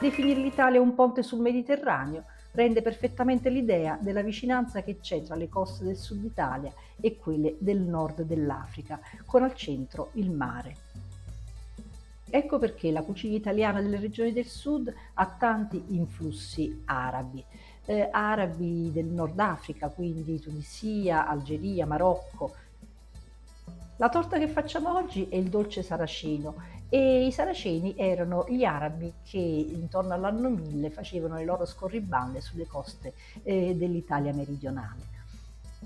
Definire l'Italia un ponte sul Mediterraneo rende perfettamente l'idea della vicinanza che c'è tra le coste del sud Italia e quelle del nord dell'Africa, con al centro il mare. Ecco perché la cucina italiana delle regioni del sud ha tanti influssi arabi, arabi del Nord Africa, quindi Tunisia, Algeria, Marocco. La torta che facciamo oggi è il dolce saraceno e i saraceni erano gli arabi che intorno all'anno 1000 facevano le loro scorribande sulle coste dell'Italia meridionale.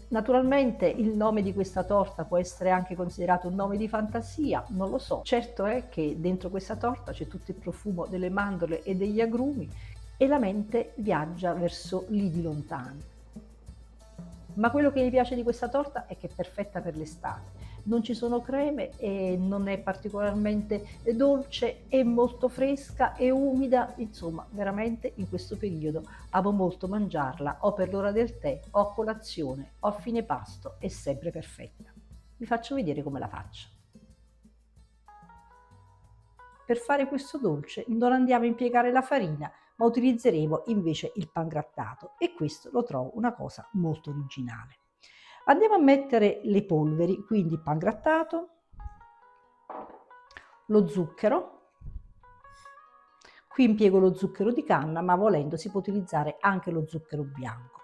Naturalmente il nome di questa torta può essere anche considerato un nome di fantasia, non lo so. Certo è che dentro questa torta c'è tutto il profumo delle mandorle e degli agrumi e la mente viaggia verso lidi lontani. Ma quello che mi piace di questa torta è che è perfetta per l'estate. Non ci sono creme e non è particolarmente dolce, è molto fresca e umida, insomma, veramente in questo periodo amo molto mangiarla o per l'ora del tè o a colazione o a fine pasto, è sempre perfetta. Vi faccio vedere come la faccio. Per fare questo dolce non andiamo a impiegare la farina, ma utilizzeremo invece il pangrattato e questo lo trovo una cosa molto originale. Andiamo a mettere le polveri, quindi pangrattato, lo zucchero. Qui impiego lo zucchero di canna, ma volendo si può utilizzare anche lo zucchero bianco.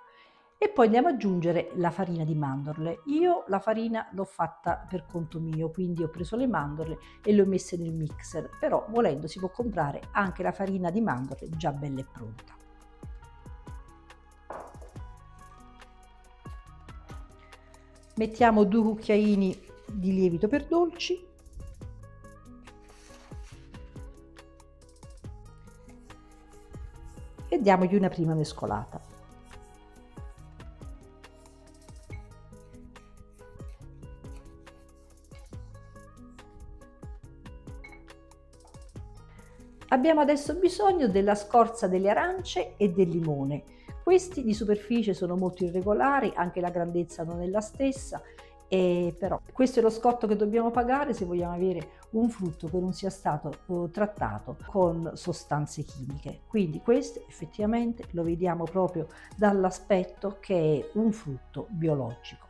E poi andiamo ad aggiungere la farina di mandorle. Io la farina l'ho fatta per conto mio, quindi ho preso le mandorle e le ho messe nel mixer, però volendo si può comprare anche la farina di mandorle già bella e pronta. Mettiamo 2 cucchiaini di lievito per dolci e diamogli una prima mescolata. Abbiamo adesso bisogno della scorza delle arance e del limone. Questi di superficie sono molto irregolari, anche la grandezza non è la stessa, però questo è lo scotto che dobbiamo pagare se vogliamo avere un frutto che non sia stato trattato con sostanze chimiche. Quindi questo effettivamente lo vediamo proprio dall'aspetto che è un frutto biologico.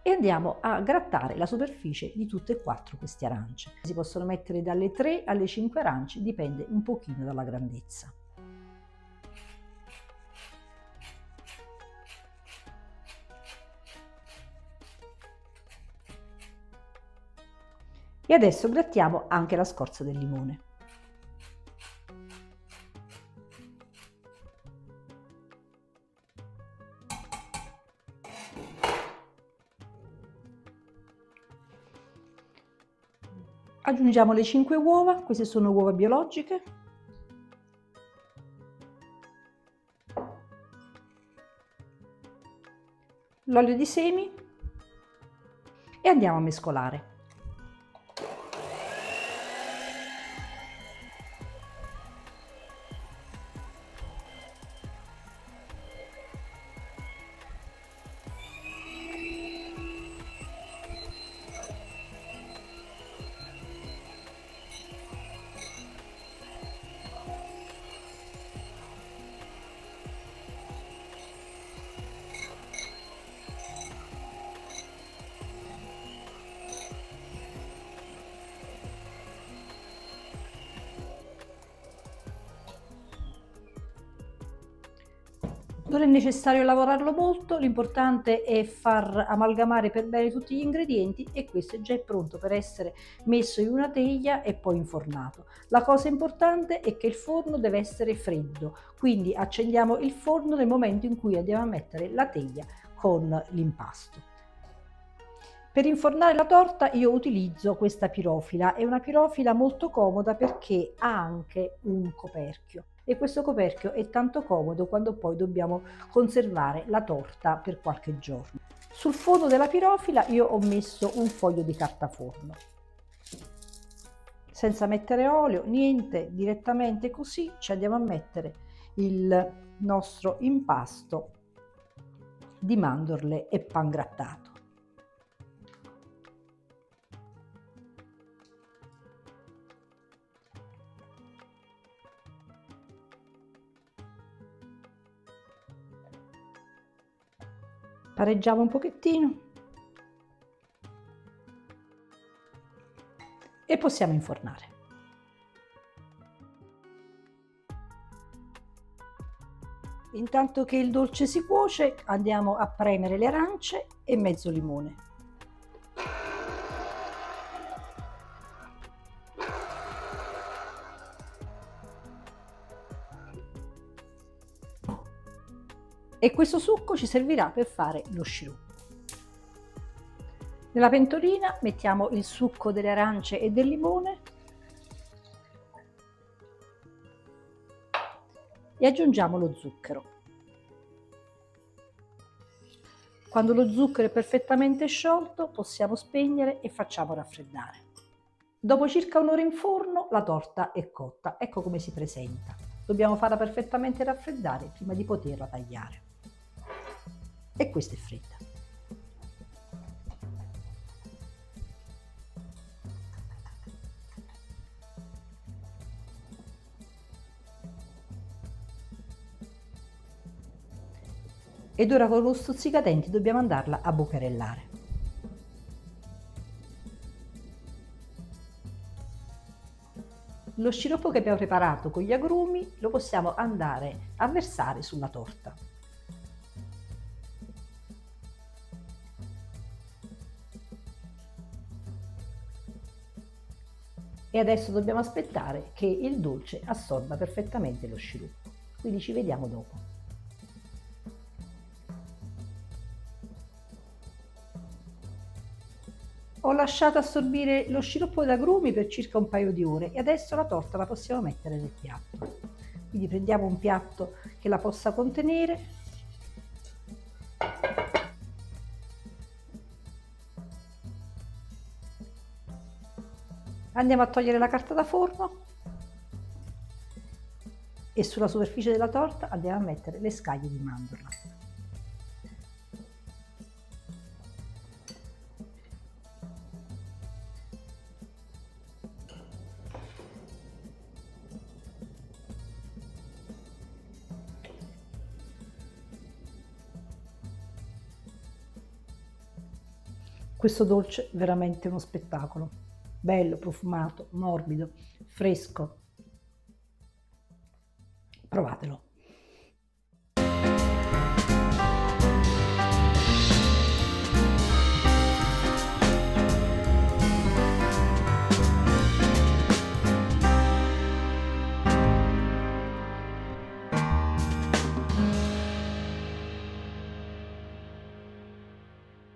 E andiamo a grattare la superficie di tutte e 4 queste arance. Si possono mettere dalle 3 alle 5 arance, dipende un pochino dalla grandezza. E adesso grattiamo anche la scorza del limone. Aggiungiamo le 5 uova, queste sono uova biologiche. L'olio di semi e andiamo a mescolare. Non è necessario lavorarlo molto, l'importante è far amalgamare per bene tutti gli ingredienti e questo è già pronto per essere messo in una teglia e poi infornato. La cosa importante è che il forno deve essere freddo, quindi accendiamo il forno nel momento in cui andiamo a mettere la teglia con l'impasto. Per infornare la torta io utilizzo questa pirofila, è una pirofila molto comoda perché ha anche un coperchio e questo coperchio è tanto comodo quando poi dobbiamo conservare la torta per qualche giorno. Sul fondo della pirofila io ho messo un foglio di carta forno. Senza mettere olio, niente, direttamente così ci andiamo a mettere il nostro impasto di mandorle e pangrattato. Pareggiamo un pochettino e possiamo infornare. Intanto che il dolce si cuoce, andiamo a premere le arance e mezzo limone. E questo succo ci servirà per fare lo sciroppo. Nella pentolina mettiamo il succo delle arance e del limone e aggiungiamo lo zucchero. Quando lo zucchero è perfettamente sciolto, possiamo spegnere e facciamo raffreddare. Dopo circa un'ora in forno la torta è cotta. Ecco come si presenta. Dobbiamo farla perfettamente raffreddare prima di poterla tagliare. E questa è fritta. Ed ora con lo stuzzicadenti dobbiamo andarla a bucherellare. Lo sciroppo che abbiamo preparato con gli agrumi lo possiamo andare a versare sulla torta. E adesso dobbiamo aspettare che il dolce assorba perfettamente lo sciroppo. Quindi ci vediamo dopo. Ho lasciato assorbire lo sciroppo d'agrumi per circa un paio di ore e adesso la torta la possiamo mettere nel piatto. Quindi prendiamo un piatto che la possa contenere. Andiamo a togliere la carta da forno e sulla superficie della torta andiamo a mettere le scaglie di mandorla. Questo dolce è veramente uno spettacolo, bello, profumato, morbido, fresco. Provatelo.